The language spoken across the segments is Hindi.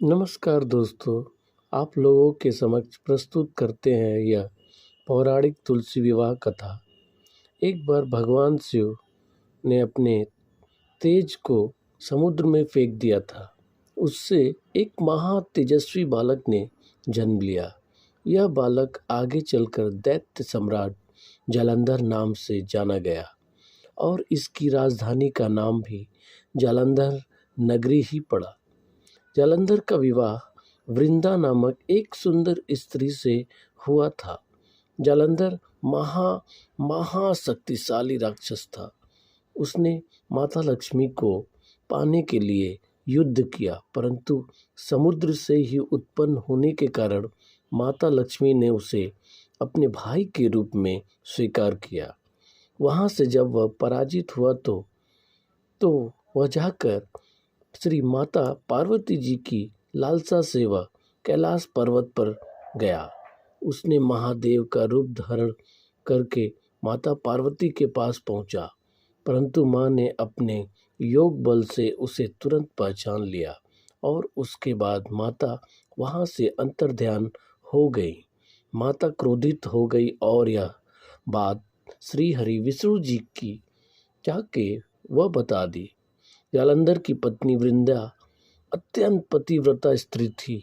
नमस्कार दोस्तों, आप लोगों के समक्ष प्रस्तुत करते हैं यह पौराणिक तुलसी विवाह कथा। एक बार भगवान शिव ने अपने तेज को समुद्र में फेंक दिया था। उससे एक महा तेजस्वी बालक ने जन्म लिया। यह बालक आगे चलकर दैत्य सम्राट जालंधर नाम से जाना गया और इसकी राजधानी का नाम भी जालंधर नगरी ही पड़ा। जालंधर का विवाह वृंदा नामक एक सुंदर स्त्री से हुआ था। जालंधर महाशक्तिशाली राक्षस था। उसने माता लक्ष्मी को पाने के लिए युद्ध किया, परंतु समुद्र से ही उत्पन्न होने के कारण माता लक्ष्मी ने उसे अपने भाई के रूप में स्वीकार किया। वहां से जब वह पराजित हुआ तो वह जाकर श्री माता पार्वती जी की लालसा से वह कैलाश पर्वत पर गया। उसने महादेव का रूप धारण करके माता पार्वती के पास पहुंचा, परंतु मां ने अपने योग बल से उसे तुरंत पहचान लिया और उसके बाद माता वहां से अंतर्ध्यान हो गई। माता क्रोधित हो गई और यह बात श्री हरि विष्णु जी की जाके वह बता दी। जालंधर की पत्नी वृंदा अत्यंत पतिव्रता स्त्री थी।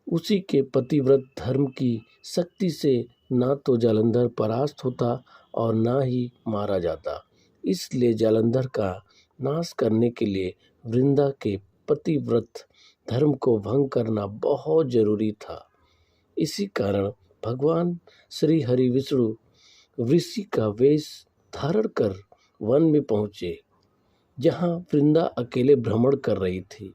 उसी के पतिव्रत धर्म की शक्ति से ना तो जालंधर परास्त होता और ना ही मारा जाता। इसलिए जालंधर का नाश करने के लिए वृंदा के पतिव्रत धर्म को भंग करना बहुत जरूरी था। इसी कारण भगवान श्री हरि विष्णु ऋषि का वेश धारण कर वन में पहुंचे, जहां वृंदा अकेले भ्रमण कर रही थी।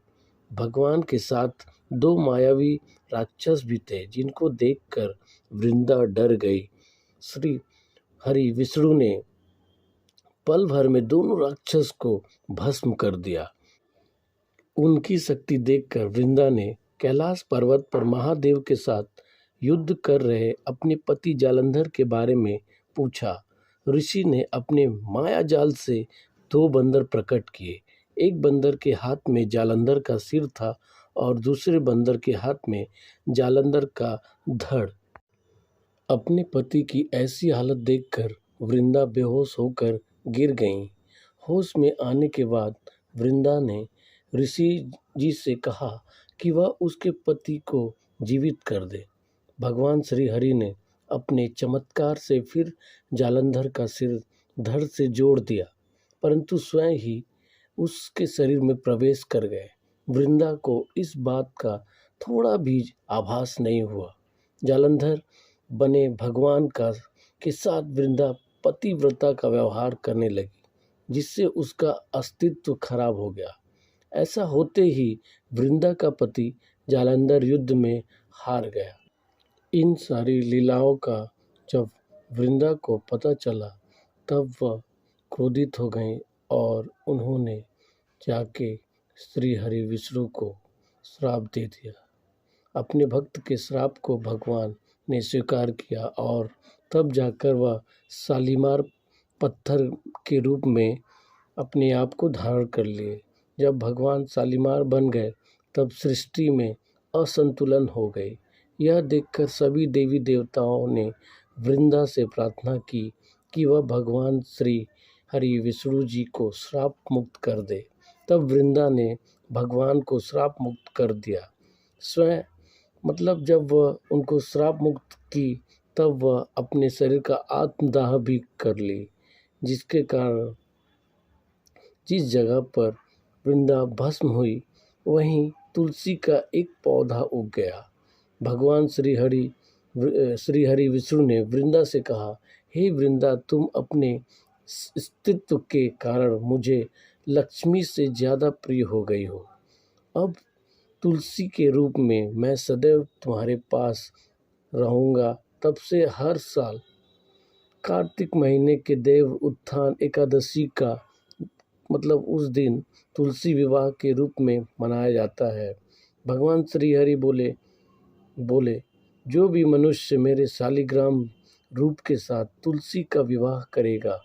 भगवान के साथ दो मायावी राक्षस भी थे, जिनको देखकर वृंदा डर गई। श्री हरि विष्णु ने पल भर में दोनों राक्षस को भस्म कर दिया। उनकी शक्ति देखकर वृंदा ने कैलाश पर्वत पर महादेव के साथ युद्ध कर रहे अपने पति जालंधर के बारे में पूछा। ऋषि ने अपने माया जाल से दो बंदर प्रकट किए। एक बंदर के हाथ में जालंधर का सिर था और दूसरे बंदर के हाथ में जालंधर का धड़। अपने पति की ऐसी हालत देखकर वृंदा बेहोश होकर गिर गईं। होश में आने के बाद वृंदा ने ऋषि जी से कहा कि वह उसके पति को जीवित कर दे। भगवान श्री हरि ने अपने चमत्कार से फिर जालंधर का सिर धड़ से जोड़ दिया, परंतु स्वयं ही उसके शरीर में प्रवेश कर गए। वृंदा को इस बात का थोड़ा भी आभास नहीं हुआ। जालंधर बने भगवान का के साथ वृंदा पतिव्रता का व्यवहार करने लगी, जिससे उसका अस्तित्व खराब हो गया। ऐसा होते ही वृंदा का पति जालंधर युद्ध में हार गया। इन सारी लीलाओं का जब वृंदा को पता चला, तब वह क्रोधित हो गई और उन्होंने जाके श्री हरि विष्णु को श्राप दे दिया। अपने भक्त के श्राप को भगवान ने स्वीकार किया और तब जाकर वह शालीमार पत्थर के रूप में अपने आप को धारण कर लिए। जब भगवान शालीमार बन गए, तब सृष्टि में असंतुलन हो गई। यह देखकर सभी देवी देवताओं ने वृंदा से प्रार्थना की कि वह भगवान श्री हरि विष्णु जी को श्राप मुक्त कर दे। तब वृंदा ने भगवान को श्राप मुक्त कर दिया। स्वयं जब वह उनको श्राप मुक्त की, तब वह अपने शरीर का आत्मदाह भी कर ली, जिसके कारण जिस जगह पर वृंदा भस्म हुई, वहीं तुलसी का एक पौधा उग गया। भगवान श्री हरि विष्णु ने वृंदा से कहा, हे वृंदा, तुम अपने अस्तित्व के कारण मुझे लक्ष्मी से ज़्यादा प्रिय हो गई हो। अब तुलसी के रूप में मैं सदैव तुम्हारे पास रहूँगा। तब से हर साल कार्तिक महीने के देव उत्थान एकादशी का उस दिन तुलसी विवाह के रूप में मनाया जाता है। भगवान श्री हरि बोले जो भी मनुष्य मेरे शालिग्राम रूप के साथ तुलसी का विवाह करेगा,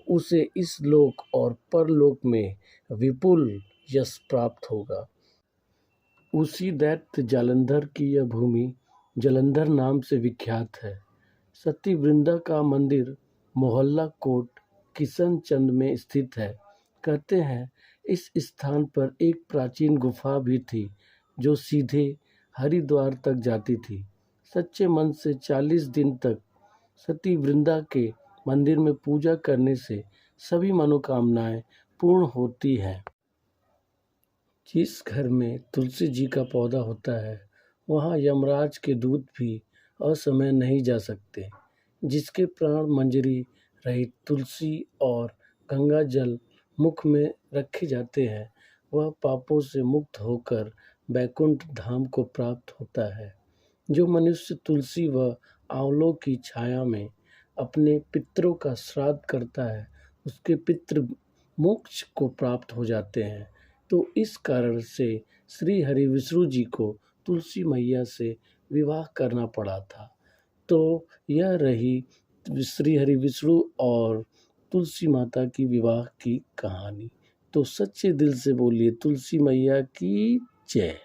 उसे इस लोक और परलोक में विपुल यश प्राप्त होगा। उसी दैत्य जालंधर की यह भूमि जलंधर नाम से विख्यात है। सती वृंदा का मंदिर मोहल्ला कोट किशन चंद में स्थित है। कहते हैं इस स्थान पर एक प्राचीन गुफा भी थी जो सीधे हरिद्वार तक जाती थी। सच्चे मन से 40 दिन तक सती वृंदा के मंदिर में पूजा करने से सभी मनोकामनाएं पूर्ण होती हैं। जिस घर में तुलसी जी का पौधा होता है वहाँ यमराज के दूत भी असमय नहीं जा सकते। जिसके प्राण मंजरी रहित तुलसी और गंगा जल मुख में रखे जाते हैं वह पापों से मुक्त होकर बैकुंठ धाम को प्राप्त होता है। जो मनुष्य तुलसी व आंवलों की छाया में अपने पितरों का श्राद्ध करता है उसके पितृ मोक्ष को प्राप्त हो जाते हैं। तो इस कारण से श्री हरि विष्णु जी को तुलसी मैया से विवाह करना पड़ा था। तो यह रही श्री हरि विष्णु और तुलसी माता की विवाह की कहानी। तो सच्चे दिल से बोलिए तुलसी मैया की जय।